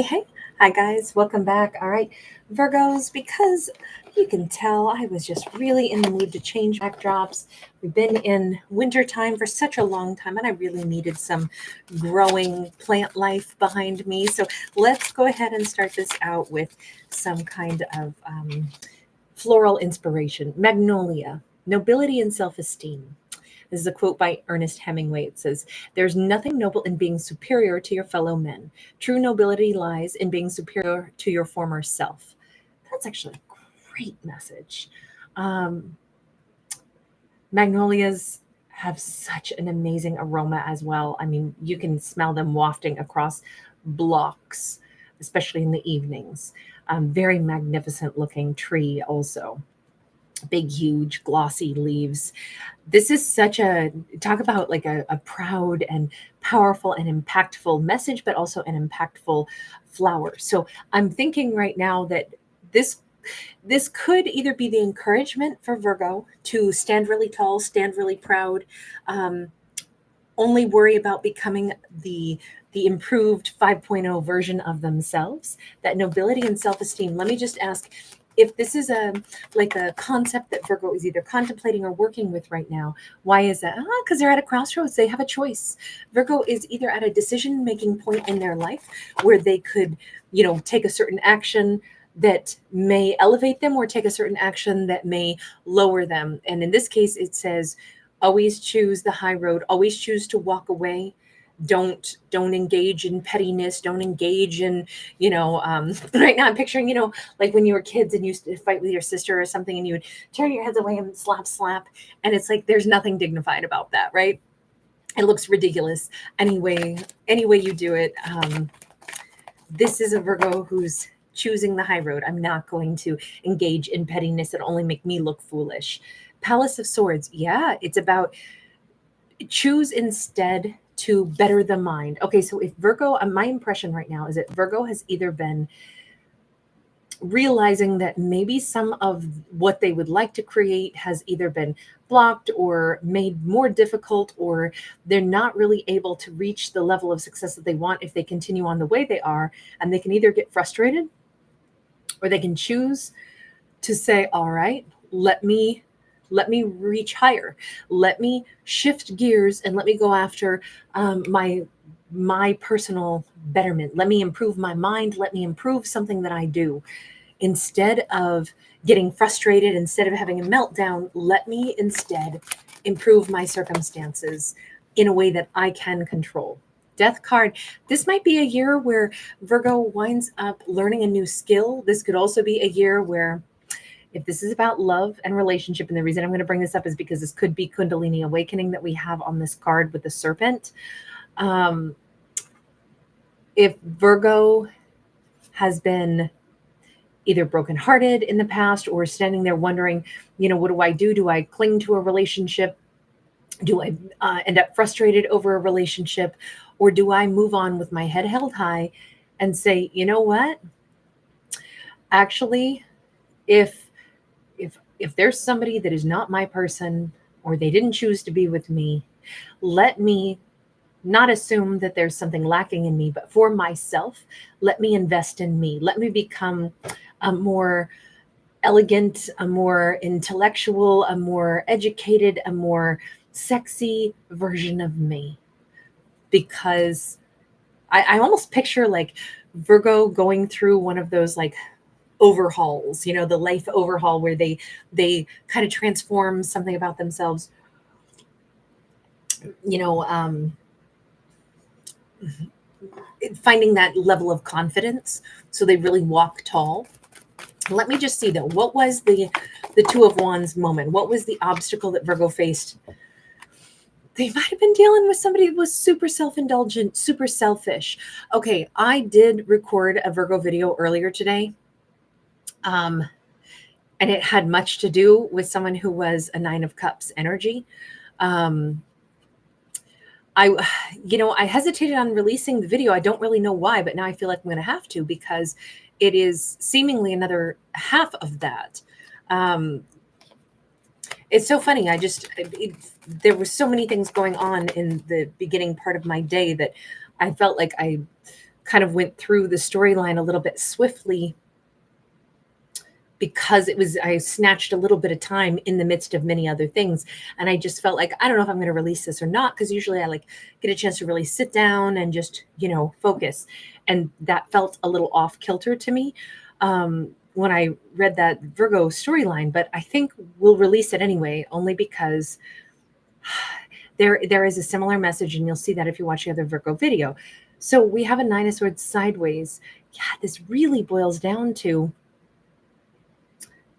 Hey. Hi, guys. Welcome back. All right, Virgos, because you can tell I was just really in the mood to change backdrops. We've been in winter time for such a long time, and I really needed some growing plant life behind me. So let's go ahead and start this out with some kind of floral inspiration. Magnolia, nobility and self esteem. This is a quote by Ernest Hemingway. It says, "There's nothing noble in being superior to your fellow men. True nobility lies in being superior to your former self." That's actually a great message. Um, Magnolias have such an amazing aroma as well. I mean, you can smell them wafting across blocks, especially in the evenings. Very magnificent looking tree, also. Big, huge, glossy leaves. This is such a talk about like a proud and powerful and impactful message, but also an impactful flower. So I'm thinking right now that this this could either be the encouragement for Virgo to stand really tall, stand really proud, um, only worry about becoming the improved 5.0 version of themselves, that nobility and self-esteem. Let me just ask if this is a like a concept that Virgo is either contemplating or working with right now. Why is that? Because they're at a crossroads. They have a choice. Virgo is either at a decision making point in their life where they could, take a certain action that may elevate them or take a certain action that may lower them. And in this case, it says always choose the high road, always choose to walk away. Don't engage in pettiness, don't engage in, right now I'm picturing, like when you were kids and you used to fight with your sister or something and you would turn your heads away and slap, and it's like there's nothing dignified about that, right? It looks ridiculous any way you do it. This is a Virgo who's choosing the high road. I'm not going to engage in pettiness that only make me look foolish. Palace of Swords. Yeah, it's about choose instead to better the mind. Okay, so if Virgo, my impression right now is that Virgo has either been realizing that maybe some of what they would like to create has either been blocked or made more difficult, or they're not really able to reach the level of success that they want if they continue on the way they are. And they can either get frustrated or they can choose to say, all right, let me reach higher, let me shift gears, and let me go after my personal betterment. Let me improve my mind, let me improve something that I do. Instead of getting frustrated, instead of having a meltdown, let me instead improve my circumstances in a way that I can control. Death card. This might be a year where Virgo winds up learning a new skill. This could also be a year where, if this is about love and relationship, and the reason I'm going to bring this up is because this could be Kundalini awakening that we have on this card with the serpent. If Virgo has been either brokenhearted in the past or standing there wondering, what do I do? Do I cling to a relationship? Do I end up frustrated over a relationship? Or do I move on with my head held high and say, you know what? Actually, if there's somebody that is not my person or they didn't choose to be with me, let me not assume that there's something lacking in me, but for myself, let me invest in me. Let me become a more elegant, a more intellectual, a more educated, a more sexy version of me. Because I almost picture like Virgo going through one of those like overhauls, the life overhaul where they kind of transform something about themselves, you know, um, finding that level of confidence so they really walk tall. Let me just see though, what was the Two of Wands moment? What was the obstacle that Virgo faced? They might have been dealing with somebody that was super self-indulgent, super selfish. Okay, I did record a Virgo video earlier today. And it had much to do with someone who was a Nine of Cups energy. Um, I hesitated on releasing the video. I don't really know why, but now I feel like I'm going to have to, because it is seemingly another half of that. It's so funny. There were so many things going on in the beginning part of my day that I felt like I kind of went through the storyline a little bit swiftly because I snatched a little bit of time in the midst of many other things. And I just felt like, I don't know if I'm going to release this or not, because usually I like get a chance to really sit down and just, focus. And that felt a little off kilter to me when I read that Virgo storyline, but I think we'll release it anyway, only because there is a similar message, and you'll see that if you watch the other Virgo video. So we have a Nine of Swords sideways. Yeah, this really boils down to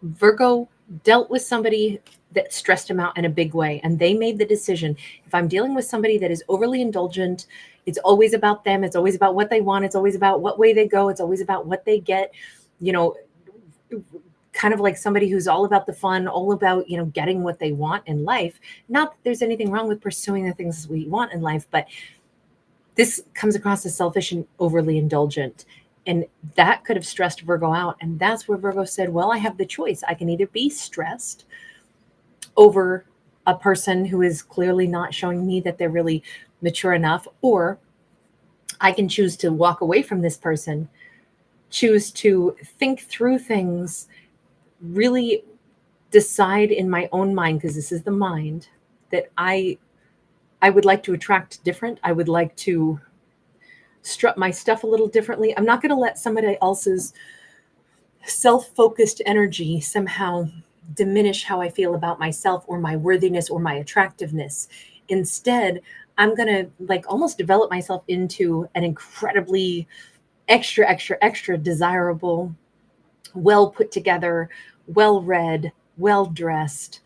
Virgo dealt with somebody that stressed him out in a big way, and they made the decision, if I'm dealing with somebody that is overly indulgent, it's always about them, it's always about what they want, it's always about what way they go, it's always about what they get, kind of like somebody who's all about the fun, all about, getting what they want in life. Not that there's anything wrong with pursuing the things we want in life, but this comes across as selfish and overly indulgent. And that could have stressed Virgo out. And that's where Virgo said, well, I have the choice. I can either be stressed over a person who is clearly not showing me that they're really mature enough, or I can choose to walk away from this person, choose to think through things, really decide in my own mind, because this is the mind, that I would like to attract different. I would like to strut my stuff a little differently. I'm not going to let somebody else's self-focused energy somehow diminish how I feel about myself or my worthiness or my attractiveness. Instead, I'm going to like almost develop myself into an incredibly extra desirable, well put together, well read, well dressed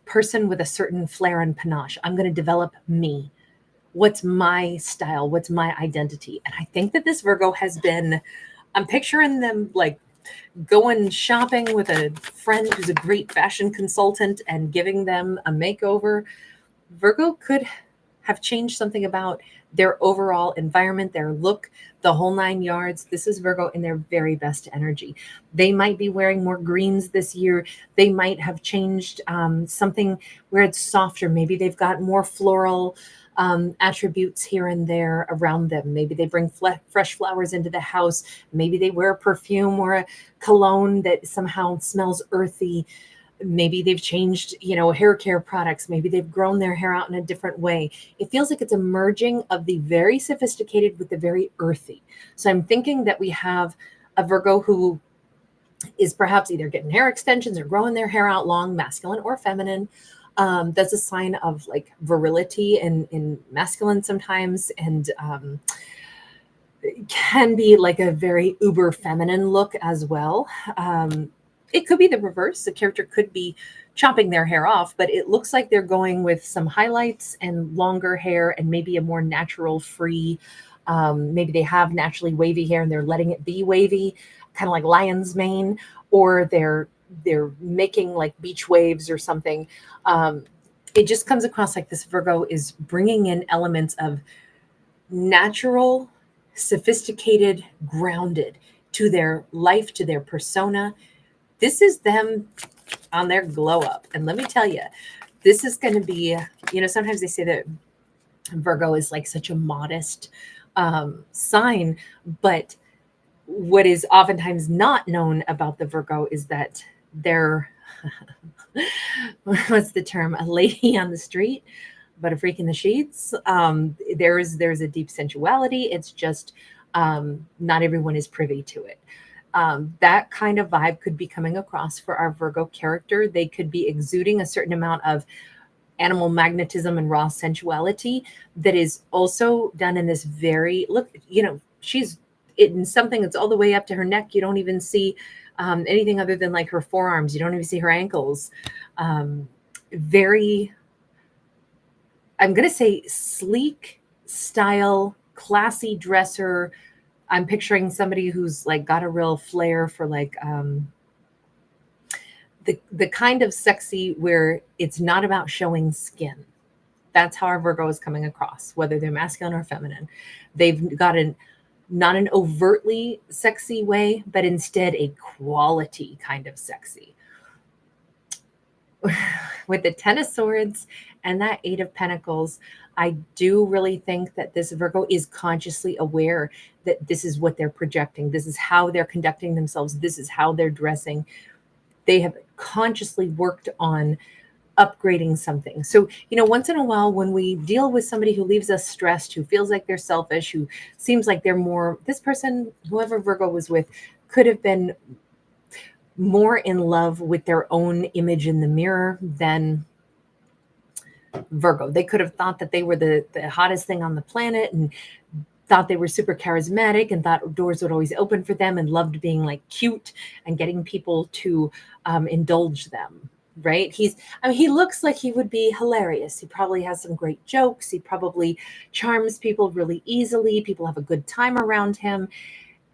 person with a certain flair and panache. I'm going to develop me. What's my style? What's my identity? And I think that this Virgo has been, I'm picturing them like going shopping with a friend who's a great fashion consultant and giving them a makeover. Virgo could have changed something about their overall environment, their look, the whole 9 yards. This is Virgo in their very best energy. They might be wearing more greens this year. They might have changed something where it's softer. Maybe they've got more floral attributes here and there around them. Maybe they bring fresh flowers into the house. Maybe they wear a perfume or a cologne that somehow smells earthy. Maybe they've changed, hair care products. Maybe they've grown their hair out in a different way. It feels like it's a merging of the very sophisticated with the very earthy. So I'm thinking that we have a Virgo who is perhaps either getting hair extensions or growing their hair out long, masculine or feminine. That's a sign of like virility in masculine sometimes, and can be like a very uber feminine look as well. It could be the reverse. The character could be chopping their hair off, but it looks like they're going with some highlights and longer hair and maybe a more natural free. Maybe they have naturally wavy hair and they're letting it be wavy, kind of like lion's mane, or they're making like beach waves or something. It just comes across like this Virgo is bringing in elements of natural, sophisticated, grounded to their life, to their persona. This is them on their glow up. And let me tell you, this is going to be, sometimes they say that Virgo is like such a modest sign, but what is oftentimes not known about the Virgo is that they're, what's the term? A lady on the street, but a freak in the sheets. There's a deep sensuality. It's just not everyone is privy to it. That kind of vibe could be coming across for our Virgo character. They could be exuding a certain amount of animal magnetism and raw sensuality that is also done in this very, look, she's in something that's all the way up to her neck. You don't even see anything other than like her forearms. You don't even see her ankles. Very, I'm going to say sleek style, classy dresser. I'm picturing somebody who's like got a real flair for like the kind of sexy where it's not about showing skin. That's how our Virgo is coming across, whether they're masculine or feminine. They've got not an overtly sexy way, but instead a quality kind of sexy. With the Ten of Swords and that Eight of Pentacles, I do really think that this Virgo is consciously aware that this is what they're projecting. This is how they're conducting themselves. This is how they're dressing. They have consciously worked on upgrading something. So, once in a while, when we deal with somebody who leaves us stressed, who feels like they're selfish, who seems like they're more, this person, whoever Virgo was with, could have been more in love with their own image in the mirror than Virgo. They could have thought that they were the hottest thing on the planet and thought they were super charismatic and thought doors would always open for them and loved being like cute and getting people to indulge them. Right? He looks like he would be hilarious. He probably has some great jokes. He probably charms people really easily. People have a good time around him.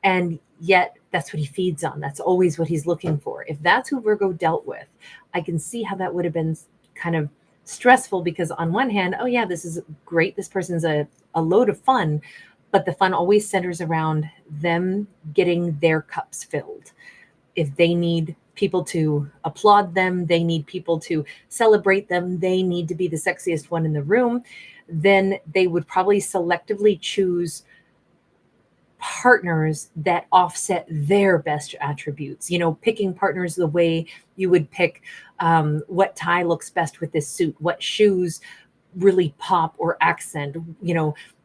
And yet that's what he feeds on. That's always what he's looking for. If that's who Virgo dealt with, I can see how that would have been kind of stressful, because on one hand, oh yeah, this is great. This person's a load of fun, but the fun always centers around them getting their cups filled. If they need people to applaud them, they need people to celebrate them, they need to be the sexiest one in the room, then they would probably selectively choose partners that offset their best attributes. Picking partners the way you would pick what tie looks best with this suit, what shoes really pop or accent.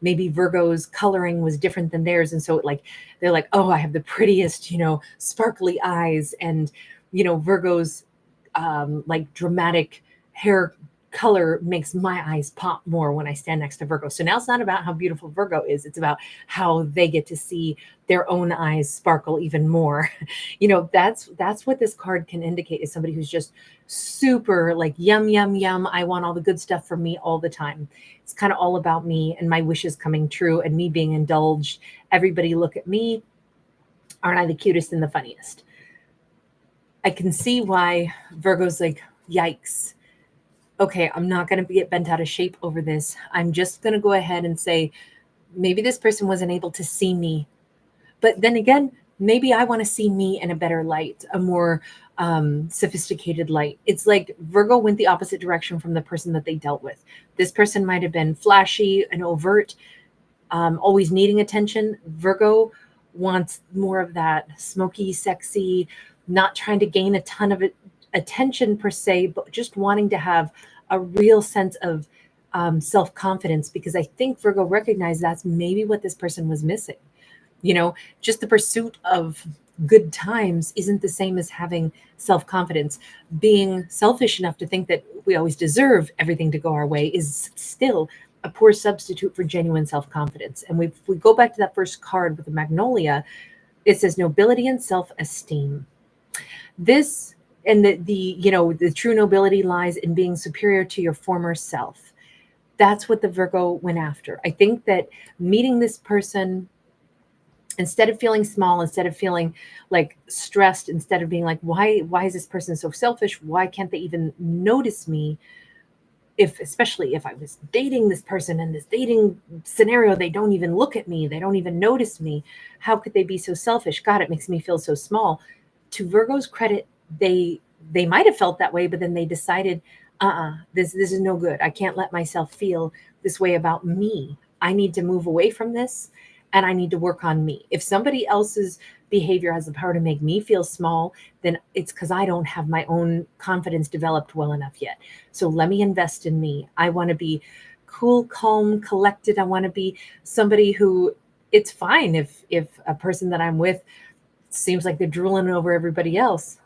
Maybe Virgo's coloring was different than theirs, and so they're like, oh, I have the prettiest sparkly eyes, and Virgo's like dramatic hair color makes my eyes pop more when I stand next to Virgo. So now it's not about how beautiful Virgo is. It's about how they get to see their own eyes sparkle even more. That's what this card can indicate, is somebody who's just super like yum, yum, yum. I want all the good stuff for me all the time. It's kind of all about me and my wishes coming true and me being indulged. Everybody look at me. Aren't I the cutest and the funniest? I can see why Virgo's like, yikes. Okay, I'm not going to get bent out of shape over this. I'm just going to go ahead and say, maybe this person wasn't able to see me. But then again, maybe I want to see me in a better light, a more sophisticated light. It's like Virgo went the opposite direction from the person that they dealt with. This person might have been flashy and overt, always needing attention. Virgo wants more of that smoky, sexy, not trying to gain a ton of attention per se, but just wanting to have a real sense of self-confidence, because I think Virgo recognized that's maybe what this person was missing. Just the pursuit of good times isn't the same as having self-confidence. Being selfish enough to think that we always deserve everything to go our way is still a poor substitute for genuine self-confidence. And if we go back to that first card with the Magnolia, it says nobility and self-esteem. This and the true nobility lies in being superior to your former self. That's what the Virgo went after. I think that meeting this person, instead of feeling small, instead of feeling like stressed, instead of being like, why is this person so selfish? Why can't they even notice me? Especially if I was dating this person in this dating scenario, they don't even look at me. They don't even notice me. How could they be so selfish? God, it makes me feel so small. To Virgo's credit, they might have felt that way, but then they decided, this is no good. I can't let myself feel this way about me. I need to move away from this, and I need to work on me. If somebody else's behavior has the power to make me feel small, then it's because I don't have my own confidence developed well enough yet. So let me invest in me. I want to be cool, calm, collected. I want to be somebody who, it's fine if a person that I'm with seems like they're drooling over everybody else.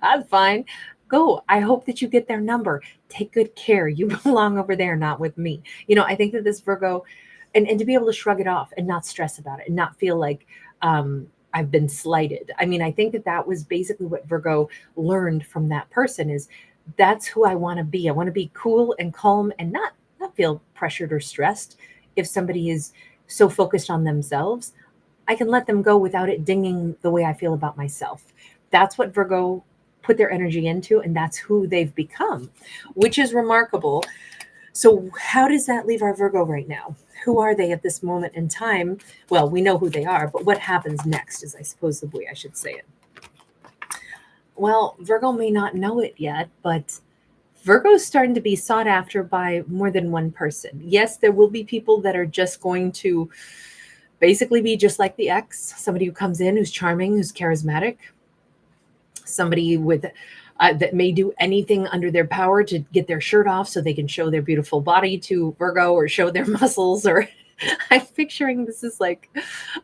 I'm fine. Go. I hope that you get their number. Take good care. You belong over there, not with me. I think that this Virgo, and to be able to shrug it off and not stress about it and not feel like I've been slighted. I think that was basically what Virgo learned from that person, is that's who I want to be. I want to be cool and calm and not feel pressured or stressed. If somebody is so focused on themselves, I can let them go without it dinging the way I feel about myself. That's what Virgo put their energy into, and that's who they've become, which is remarkable. So how does that leave our Virgo right now? Who are they at this moment in time? Well, we know who they are, but what happens next is, I suppose, the way I should say it. Well, Virgo may not know it yet, but Virgo is starting to be sought after by more than one person. Yes, there will be people that are just going to basically be just like the ex, somebody who comes in, who's charming, who's charismatic, somebody with that may do anything under their power to get their shirt off so they can show their beautiful body to Virgo or show their muscles. Or I'm picturing this is like,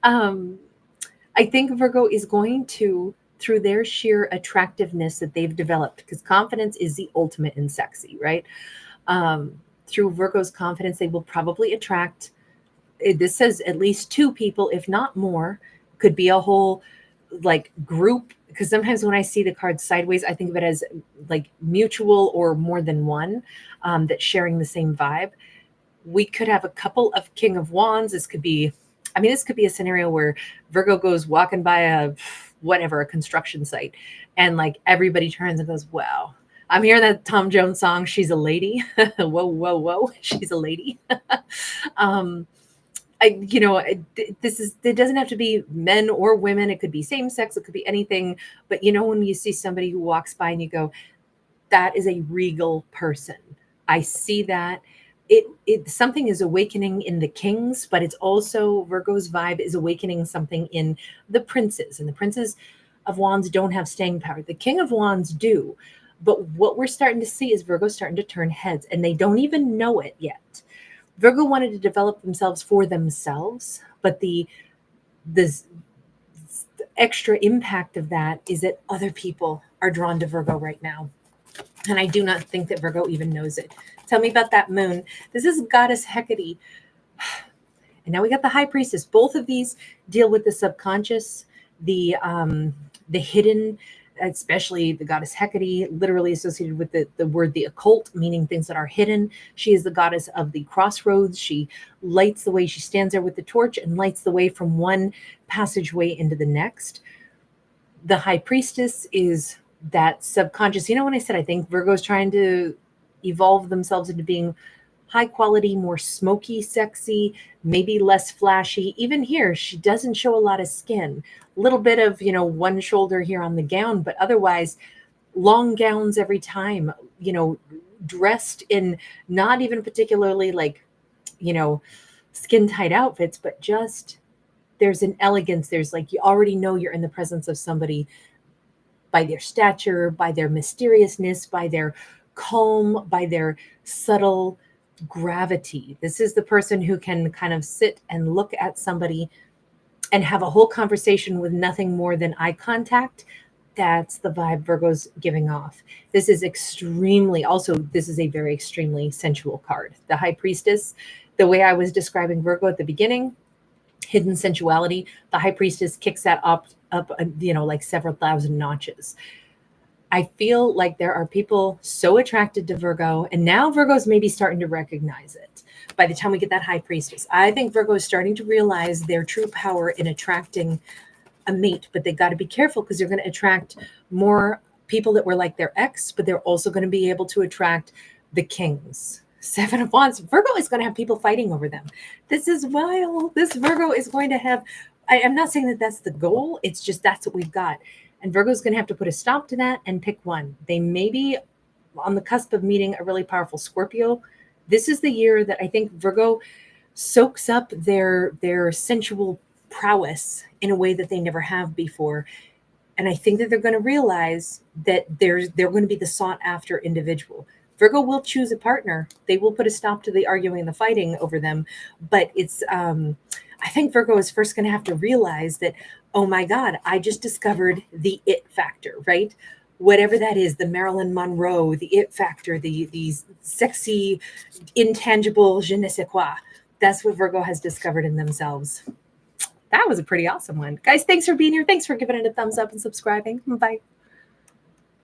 I think Virgo is going to, through their sheer attractiveness that they've developed, because confidence is the ultimate in sexy, right? Through Virgo's confidence, they will probably attract, this says at least two people, if not more, could be a whole like group. Because sometimes when I see the cards sideways, I think of it as like mutual or more than one that's sharing the same vibe. We could have a couple of King of Wands. This could be, I mean, this could be a scenario where Virgo goes walking by a construction site, and like everybody turns and goes, wow. I'm hearing that Tom Jones song, She's a Lady. Whoa, whoa, whoa. She's a lady. It doesn't have to be men or women. It could be same sex. It could be anything. But when you see somebody who walks by and you go, that is a regal person. I see that. It something is awakening in the kings, but it's also Virgo's vibe is awakening something in the princes. And the princes of wands don't have staying power. The king of wands do. But what we're starting to see is Virgo starting to turn heads, and they don't even know it yet. Virgo wanted to develop themselves for themselves, but the extra impact of that is that other people are drawn to Virgo right now. And I do not think that Virgo even knows it. Tell me about that moon. This is goddess Hecate. And now we got the high priestess. Both of these deal with the subconscious, the hidden, especially the goddess Hecate, literally associated with the word the occult, meaning things that are hidden. She is the goddess of the crossroads. She lights the way. She stands there with the torch and lights the way from one passageway into the next. The high priestess is that subconscious. When I said I think Virgo's trying to evolve themselves into being high quality, more smoky, sexy, maybe less flashy. Even here, she doesn't show a lot of skin. A little bit of, one shoulder here on the gown, but otherwise long gowns every time, dressed in not even particularly like, skin tight outfits, but just there's an elegance. There's like, you already know you're in the presence of somebody by their stature, by their mysteriousness, by their calm, by their subtle gravity. This is the person who can kind of sit and look at somebody and have a whole conversation with nothing more than eye contact. That's the vibe Virgo's giving off. This is this is a very extremely sensual card. The high priestess, the way I was describing Virgo at the beginning, hidden sensuality, the high priestess kicks that up, like several thousand notches. I feel like there are people so attracted to Virgo, and now Virgo's maybe starting to recognize it. By the time we get that high priestess, I think Virgo is starting to realize their true power in attracting a mate, but they got to be careful because they're going to attract more people that were like their ex, but they're also going to be able to attract the kings. Seven of Wands. Virgo is going to have people fighting over them. This is wild. This Virgo is going to have, I'm not saying that that's the goal. It's just that's what we've got. And Virgo's going to have to put a stop to that and pick one. They may be on the cusp of meeting a really powerful Scorpio. This is the year that I think Virgo soaks up their sensual prowess in a way that they never have before. And I think that they're going to realize that they're going to be the sought after individual. Virgo will choose a partner. They will put a stop to the arguing and the fighting over them. But it's, I think Virgo is first going to have to realize that, oh my God, I just discovered the it factor, right? Whatever that is, the Marilyn Monroe, the it factor, the sexy, intangible je ne sais quoi. That's what Virgo has discovered in themselves. That was a pretty awesome one. Guys, thanks for being here. Thanks for giving it a thumbs up and subscribing. Bye.